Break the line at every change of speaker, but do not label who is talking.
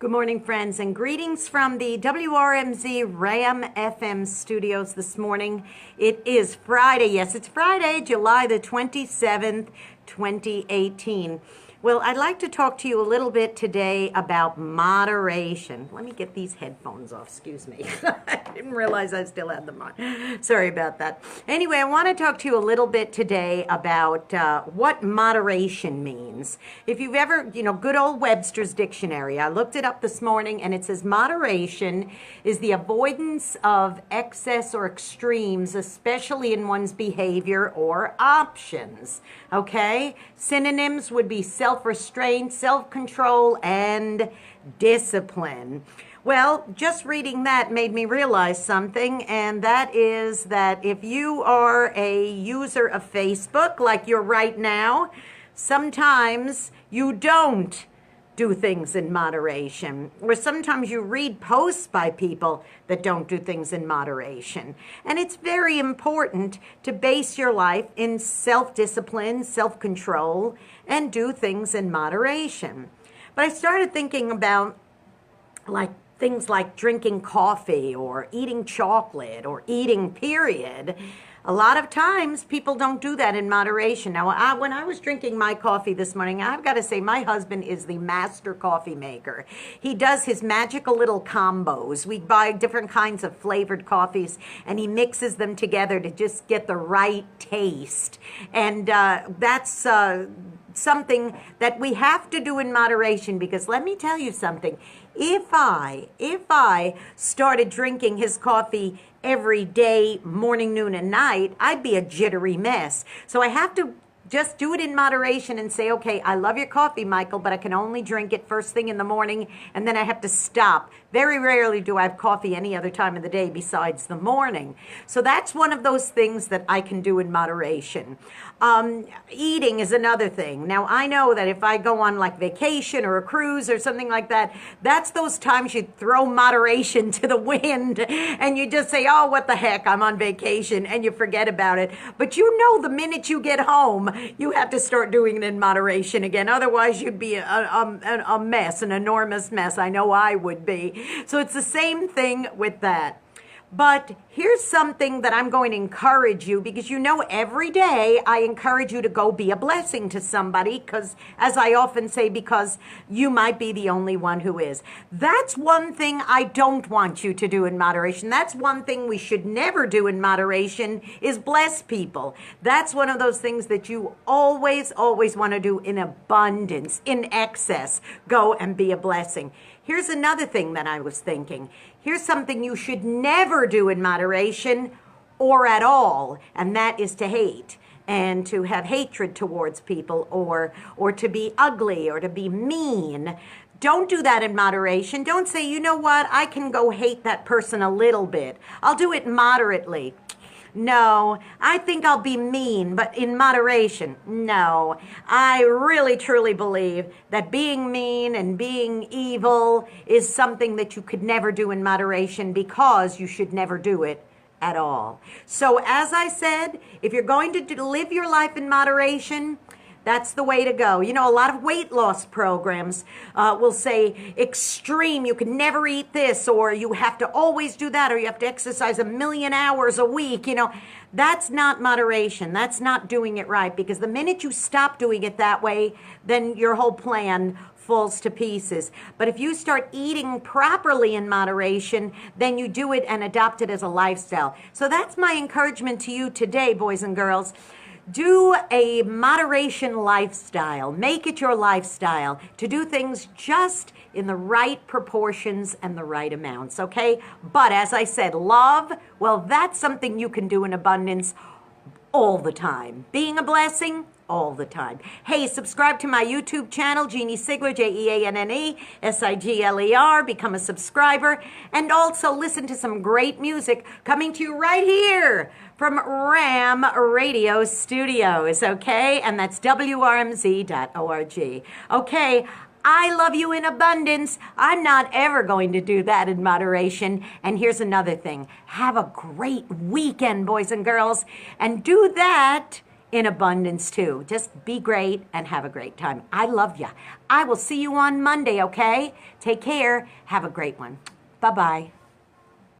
Good morning, friends, and greetings from the WRMZ RAM FM studios this morning. It is Friday. Yes, it's Friday, July the 27th, 2018. Well, I'd like to talk to you a little bit today about moderation. Let me get these headphones off. Excuse me. I didn't realize I still had them on. Sorry about that. Anyway, I want to talk to you a little bit today about what moderation means. If you've ever, good old Webster's dictionary, I looked it up this morning and it says moderation is the avoidance of excess or extremes, especially in one's behavior or options. Okay? Synonyms would be self-restraint, self-control, and discipline. Well, just reading that made me realize something, and that is that if you are a user of Facebook, like you're right now, sometimes you don't do things in moderation, or sometimes you read posts by people that don't do things in moderation. And it's very important to base your life in self-discipline, self-control, and do things in moderation. But I started thinking about things like drinking coffee or eating chocolate or eating, period. A lot of times people don't do that in moderation. Now, when I was drinking my coffee this morning, I've got to say my husband is the master coffee maker. He does his magical little combos. We buy different kinds of flavored coffees, and he mixes them together to just get the right taste. And that's something that we have to do in moderation, because let me tell you something. If I started drinking his coffee every day, morning, noon, and night, I'd be a jittery mess. So I have to just do it in moderation and say, okay, I love your coffee, Michael, but I can only drink it first thing in the morning, and then I have to stop. Very rarely do I have coffee any other time of the day besides the morning. So that's one of those things that I can do in moderation. Eating is another thing. Now, I know that if I go on like vacation or a cruise or something like that, that's those times you throw moderation to the wind and you just say, oh, what the heck, I'm on vacation, and you forget about it. But you know the minute you get home, you have to start doing it in moderation again. Otherwise, you'd be a mess, an enormous mess. I know I would be. So it's the same thing with that. But here's something that I'm going to encourage you, because every day I encourage you to go be a blessing to somebody, because, as I often say, because you might be the only one who is. That's one thing I don't want you to do in moderation. That's one thing we should never do in moderation, is bless people. That's one of those things that you always want to do in abundance, in excess. Go and be a blessing. Here's another thing that I was thinking. Here's something you should never do in moderation or at all, and that is to hate and to have hatred towards people, or to be ugly or to be mean. Don't do that in moderation. Don't say, you know what, I can go hate that person a little bit. I'll do it moderately. No, I think I'll be mean, but in moderation. No, I really truly believe that being mean and being evil is something that you could never do in moderation, because you should never do it at all. So as I said, if you're going to live your life in moderation, that's the way to go. A lot of weight loss programs will say extreme, you can never eat this, or you have to always do that, or you have to exercise 1,000,000 hours a week. That's not moderation. That's not doing it right, because the minute you stop doing it that way, then your whole plan falls to pieces. But if you start eating properly in moderation, then you do it and adopt it as a lifestyle. So that's my encouragement to you today, boys and girls. Do a moderation lifestyle. Make it your lifestyle to do things just in the right proportions and the right amounts, okay? But as I said, love, well, that's something you can do in abundance all the time. Being a blessing, all the time. Hey, subscribe to my YouTube channel, Jeanne Sigler, Jeanne Sigler. Become a subscriber. And also listen to some great music coming to you right here from RAM Radio Studios, okay? And that's WRMZ.org. Okay, I love you in abundance. I'm not ever going to do that in moderation. And here's another thing. Have a great weekend, boys and girls. And do that in abundance too. Just be great and have a great time. I love you. I will see you on Monday, okay? Take care. Have a great one. Bye-bye.